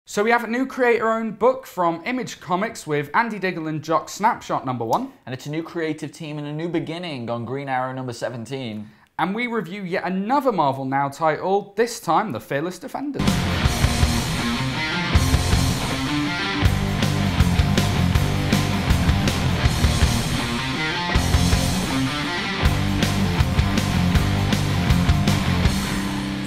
So we have a new creator-owned book from Image Comics with Andy Diggle and Jock Snapshot #1. And it's a new creative team and a new beginning on Green Arrow #17. And we review yet another Marvel Now title, this time The Fearless Defenders.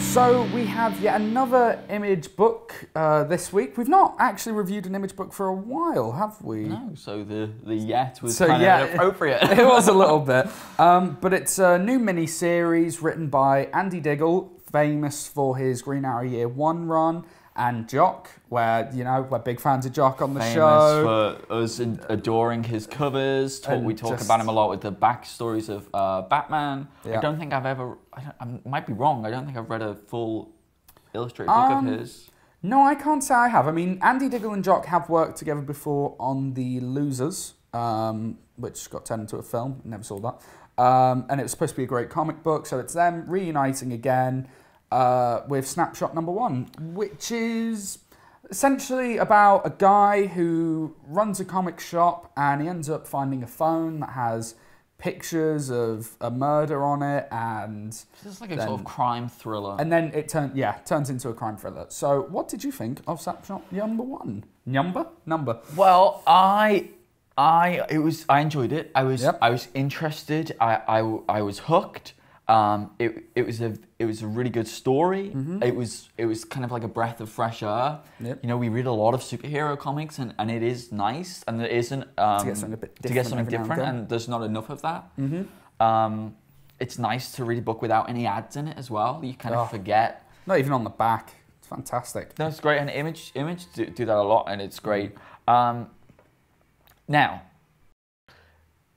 So we have yet another Image book this week. We've not actually reviewed an Image book for a while, have we? No, so the yet was kind of inappropriate. It was a little bit. But it's a new mini-series written by Andy Diggle, famous for his Green Arrow Year 1 run, and Jock, where, you know, we're big fans of Jock on the show. Famous for us adoring his covers. We talk about him a lot with the backstories of Batman. Yeah. I don't think I've ever, I might be wrong, I don't think I've read a full illustrated book of his. No, I can't say I have. I mean, Andy Diggle and Jock have worked together before on The Losers, which got turned into a film. Never saw that. And it was supposed to be a great comic book, so it's them reuniting again with Snapshot #1, which is essentially about a guy who runs a comic shop and he ends up finding a phone that has pictures of a murder on it, and it's like a sort of crime thriller. And then it turns into a crime thriller. So, what did you think of Snapshot #1? Number. Well, I enjoyed it. I was interested. I was hooked. It was a really good story. Mm-hmm. It was kind of like a breath of fresh air. Yep. You know, we read a lot of superhero comics, and it is nice, and there isn't to get something different, and there's not enough of that. Mm-hmm. It's nice to read a book without any ads in it as well. You kind of forget. Not even on the back. It's fantastic. That's great, and Image do that a lot, and it's great. Now,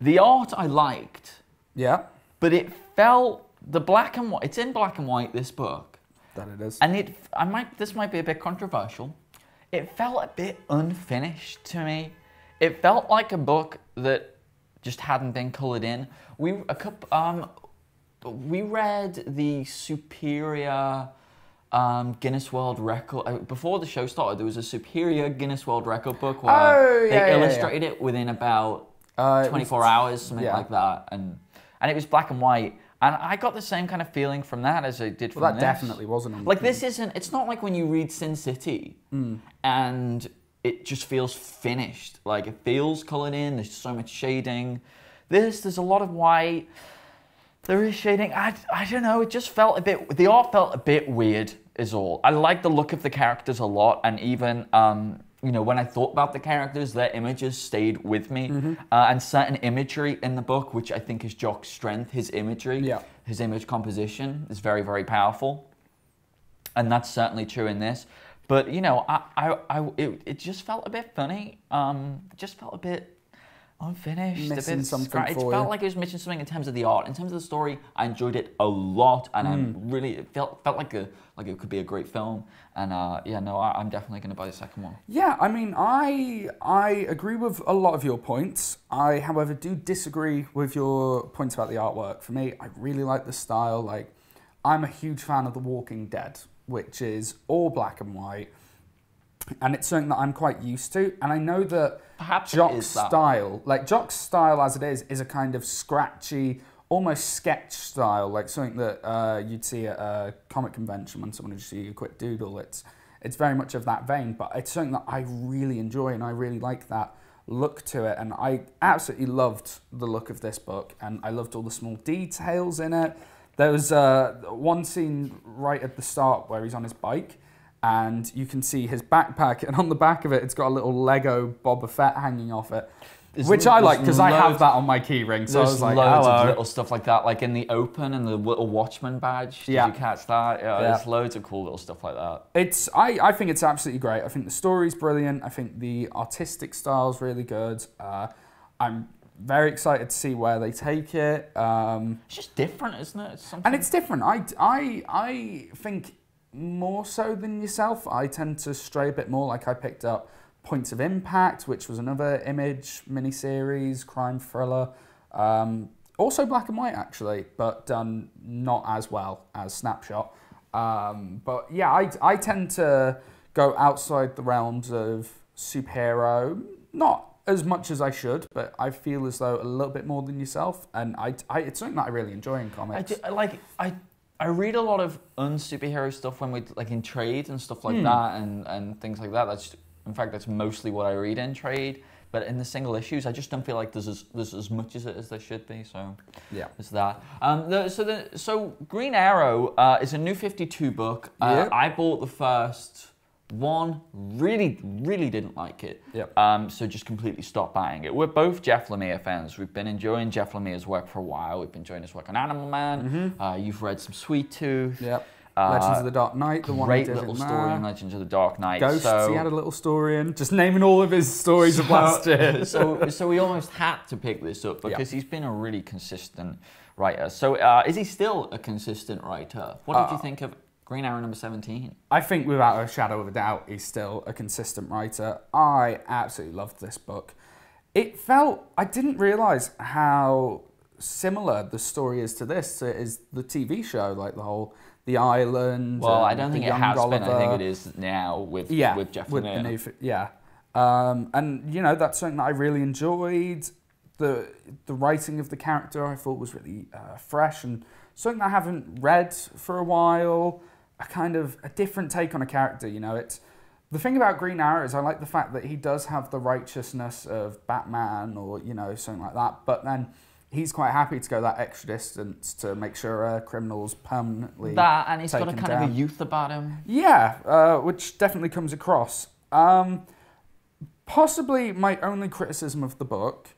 the art I liked. Yeah. But it felt, the black and white, it's in black and white, this book. That it is. And this might be a bit controversial. It felt a bit unfinished to me. It felt like a book that just hadn't been colored in. We read the Superior Guinness World Record, before the show started, there was a Superior Guinness World Record book where they illustrated it within about 24 hours, something like that. And it was black and white. And I got the same kind of feeling from that as I did from this. Well, that definitely wasn't. Like, this isn't, it's not like when you read Sin City and it just feels finished. Like, it feels colored in, there's so much shading. There's a lot of white, there is shading. I don't know, it just felt a bit, the art felt a bit weird is all. I like the look of the characters a lot, and even, you know, when I thought about the characters, their images stayed with me. Mm-hmm. And certain imagery in the book, which I think is Jock's strength, his imagery, his image composition is very, very powerful. And that's certainly true in this. But, you know, it just felt a bit funny. It just felt a bit unfinished, missing something. It felt like it was missing something in terms of the art. In terms of the story, I enjoyed it a lot, and it felt like it could be a great film. And I'm definitely going to buy the second one. Yeah, I mean, I agree with a lot of your points. I, however, do disagree with your points about the artwork. For me, I really like the style. Like, I'm a huge fan of The Walking Dead, which is all black and white. And it's something that I'm quite used to. And I know that Jock's style as it is a kind of scratchy, almost sketch style, like something that you'd see at a comic convention when someone would see a quick doodle. It's very much of that vein, but it's something that I really enjoy, and I really like that look to it. And I absolutely loved the look of this book, and I loved all the small details in it. There was one scene right at the start where he's on his bike, and you can see his backpack, and on the back of it, it's got a little Lego Boba Fett hanging off it, which I like because I have that on my keyring. So I was like, loads of little stuff like that, like in the open and the little Watchman badge. Did you catch that? Yeah, there's loads of cool little stuff like that. I think it's absolutely great. I think the story's brilliant. I think the artistic style's really good. I'm very excited to see where they take it. It's just different, isn't it? And it's different. I think, more so than yourself, I tend to stray a bit more. Like, I picked up Points of Impact, which was another Image miniseries, crime thriller. Also black and white, actually, but done not as well as Snapshot. But yeah, I tend to go outside the realms of superhero. Not as much as I should, but I feel as though a little bit more than yourself, and it's something that I really enjoy in comics. I read a lot of unsuperhero stuff when we like in trade and stuff like that, and things like that. That's mostly what I read in trade. But in the single issues, I just don't feel like there's as much as it as there should be. So yeah, there's that. So Green Arrow is a New 52 book. I bought the first one, really didn't like it. Yep. So just completely stopped buying it. We're both Jeff Lemire fans. We've been enjoying Jeff Lemire's work for a while. We've been enjoying his work on Animal Man. You've read some Sweet Tooth. Yep. Legends of the Dark Knight, the one great little story in Legends of the Dark Knight. Ghosts, he had a little story in, just naming all of his stories of last year. So we almost had to pick this up because he's been a really consistent writer. So is he still a consistent writer? What did you think of Green Arrow number 17? I think without a shadow of a doubt, he's still a consistent writer. I absolutely loved this book. It felt, I didn't realise how similar the story is to this. It is the TV show, like the island. Well, I don't think it has Oliver. been. I think it is now with Jeff Lemire. And you know, that's something that I really enjoyed. The writing of the character I thought was really fresh and something I haven't read for a while. A different take on a character. You know, it's the thing about Green Arrow is I like the fact that he does have the righteousness of Batman or something like that, but then he's quite happy to go that extra distance to make sure criminals permanently that, and he's got a kind down. of a youth about him. Yeah, which definitely comes across. Possibly my only criticism of the book,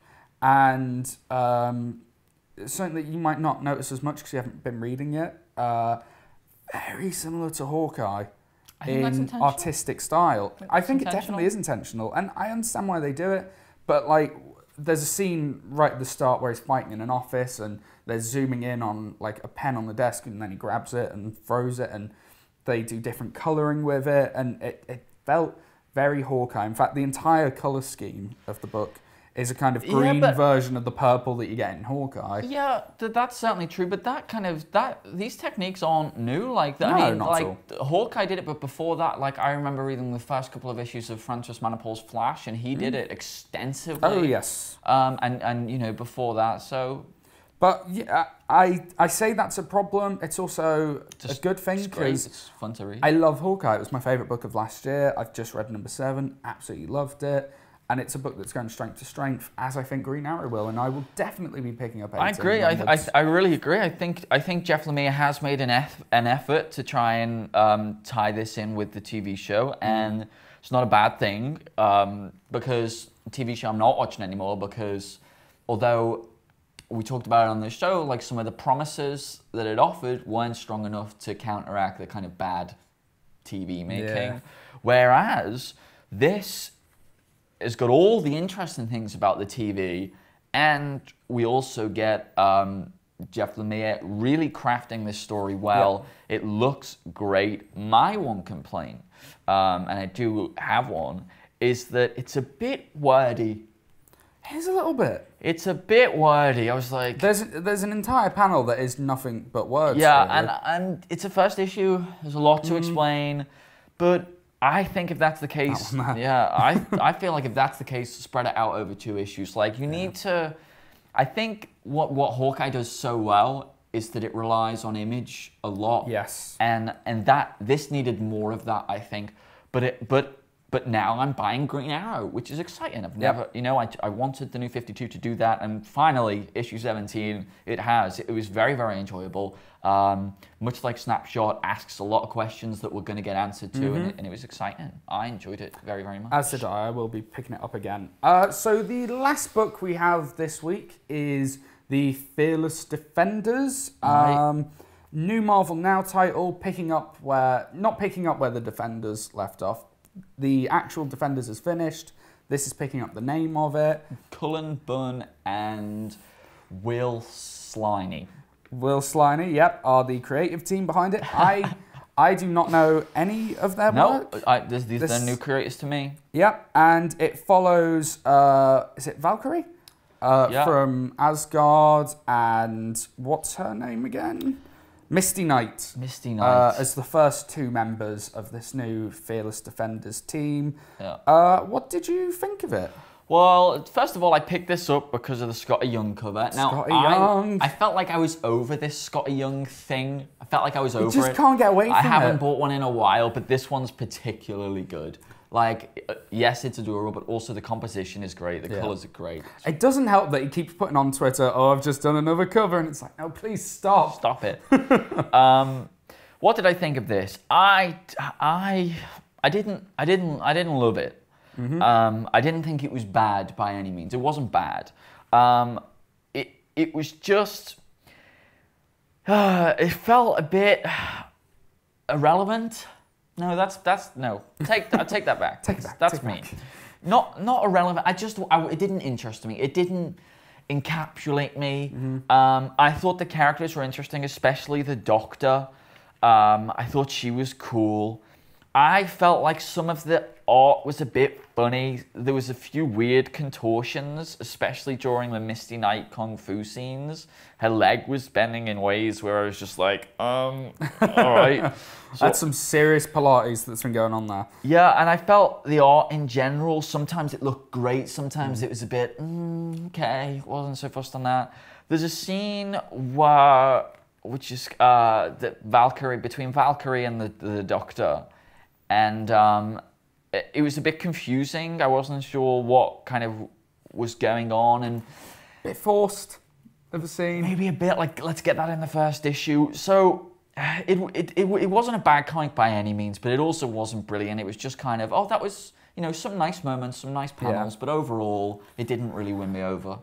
and something that you might not notice as much because you haven't been reading it. Very similar to Hawkeye in artistic style. I think it definitely is intentional, and I understand why they do it, but like, there's a scene right at the start where he's fighting in an office and they're zooming in on like a pen on the desk and then he grabs it and throws it and they do different colouring with it and it felt very Hawkeye. In fact, the entire colour scheme of the book is a kind of green version of the purple that you get in Hawkeye. Yeah, that's certainly true, but these techniques aren't new. Like, no, I mean, not like at all. Hawkeye did it, but before that, like I remember reading the first couple of issues of Francis Manapul's Flash, and he did it extensively. Oh yes. And before that, so. But yeah, I say that's a problem. It's also a good thing because it's fun to read. I love Hawkeye. It was my favourite book of last year. I've just read number 7. Absolutely loved it. And it's a book that's going strength to strength, as I think Green Arrow will, and I will definitely be picking up 18. I agree. I really agree. I think Jeff Lemire has made an effort to try and tie this in with the TV show, and it's not a bad thing because TV show I'm not watching anymore because although we talked about it on the show, like some of the promises that it offered weren't strong enough to counteract the kind of bad TV making, whereas this has got all the interesting things about the TV, and we also get Jeff Lemire really crafting this story well. Yep. It looks great. My one complaint, and I do have one, is that it's a bit wordy. Here's a little bit. It's a bit wordy. I was like... There's an entire panel that is nothing but words. Yeah, really. and it's a first issue. There's a lot to explain, but I think if that's the case, I feel like if that's the case, spread it out over 2 issues. Like you need to, I think what Hawkeye does so well is that it relies on image a lot. Yes. And this needed more of that, I think. But now I'm buying Green Arrow, which is exciting. I've never, I wanted the New 52 to do that, and finally, issue 17, it has. It was very, very enjoyable. Much like Snapshot, asks a lot of questions that we're going to get answered to, and it was exciting. I enjoyed it very, very much. As did I. I will be picking it up again. So the last book we have this week is The Fearless Defenders. New Marvel Now title, not picking up where the Defenders left off. The actual Defenders is finished. This is picking up the name of it. Cullen Bunn and Will Sliney. Will Sliney, yep, are the creative team behind it. I do not know any of their work. These are new creators to me. Yep, and it follows, is it Valkyrie? From Asgard, and what's her name again? Misty Knight. Misty Knight. As the first 2 members of this new Fearless Defenders team. Yeah. What did you think of it? Well, first of all, I picked this up because of the Scotty Young cover. Now, Scotty Young. I felt like I was over this Scotty Young thing. I felt like I was over it. You just can't get away from it. I haven't bought one in a while, but this one's particularly good. Like, yes, it's adorable, but also the composition is great. The colours are great. It doesn't help that he keeps putting on Twitter, "Oh, I've just done another cover," and it's like, no, please stop. Stop it. What did I think of this? I didn't love it. I didn't think it was bad by any means. It wasn't bad. It was just. It felt a bit irrelevant. No, no. I take that back. That's me. Not irrelevant. It didn't interest me. It didn't encapsulate me. I thought the characters were interesting, especially the Doctor. I thought she was cool. I felt like some of the art was a bit funny. There was a few weird contortions, especially during the Misty Knight Kung Fu scenes. Her leg was bending in ways where I was just like, all right. That's some serious Pilates that's been going on there. Yeah, and I felt the art in general, sometimes it looked great, sometimes it was a bit, okay, wasn't so fussed on that. There's a scene which is between Valkyrie and the Doctor. And it was a bit confusing. I wasn't sure what kind of was going on, and a bit forced of a scene. Maybe a bit like, let's get that in the first issue. So it wasn't a bad comic by any means, but it also wasn't brilliant. It was just kind of, that was, some nice moments, some nice panels, but overall it didn't really win me over.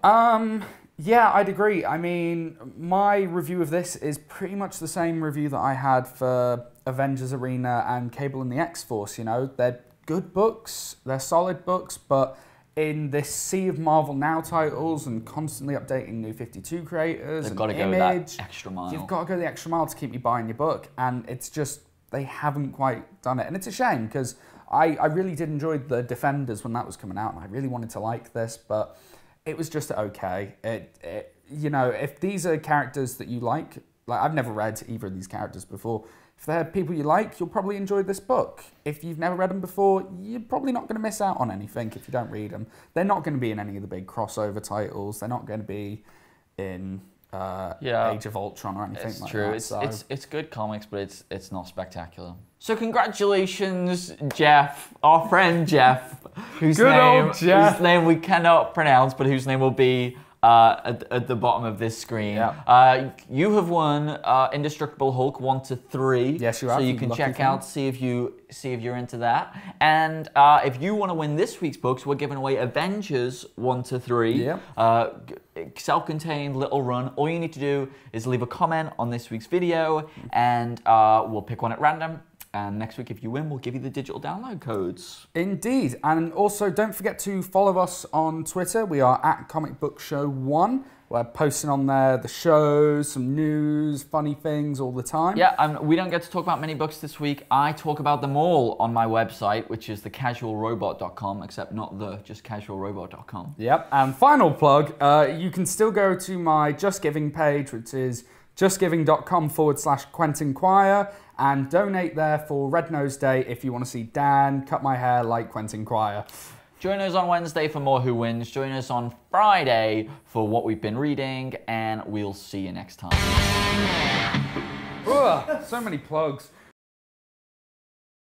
Yeah, I'd agree. I mean, my review of this is pretty much the same review that I had for Avengers Arena and Cable and the X-Force, They're good books, they're solid books, but in this sea of Marvel Now titles and constantly updating New 52 creators They've got to Image, go that extra mile. You've got to go the extra mile to keep you buying your book, and it's just, they haven't quite done it. And it's a shame, because I really did enjoy the Defenders when that was coming out, and I really wanted to like this, but it was just okay. If these are characters that you like, I've never read either of these characters before. If they're people you like, you'll probably enjoy this book. If you've never read them before, you're probably not going to miss out on anything if you don't read them. They're not going to be in any of the big crossover titles. They're not going to be in Age of Ultron or anything like that. It's true. It's good comics, but it's not spectacular. So congratulations, Jeff, our friend Jeff, whose name we cannot pronounce, but whose name will be at the bottom of this screen. Yeah. You have won Indestructible Hulk 1 to 3. Yes, you have. So you can check out, see if you're into that. And if you want to win this week's books, we're giving away Avengers 1 to 3. Yeah. Self-contained little run. All you need to do is leave a comment on this week's video, and we'll pick one at random. And next week, if you win, we'll give you the digital download codes. Indeed. And also, don't forget to follow us on Twitter. We are at Comic Book Show 1. We're posting on there the shows, some news, funny things all the time. Yeah, we don't get to talk about many books this week. I talk about them all on my website, which is thecasualrobot.com, except not just casualrobot.com. Yep. And final plug, you can still go to my Just Giving page, which is justgiving.com/QuentinQuire, and donate there for Red Nose Day if you want to see Dan cut my hair like Quentin Quire. Join us on Wednesday for more Who Wins. Join us on Friday for what we've been reading, and we'll see you next time. Ugh, so many plugs.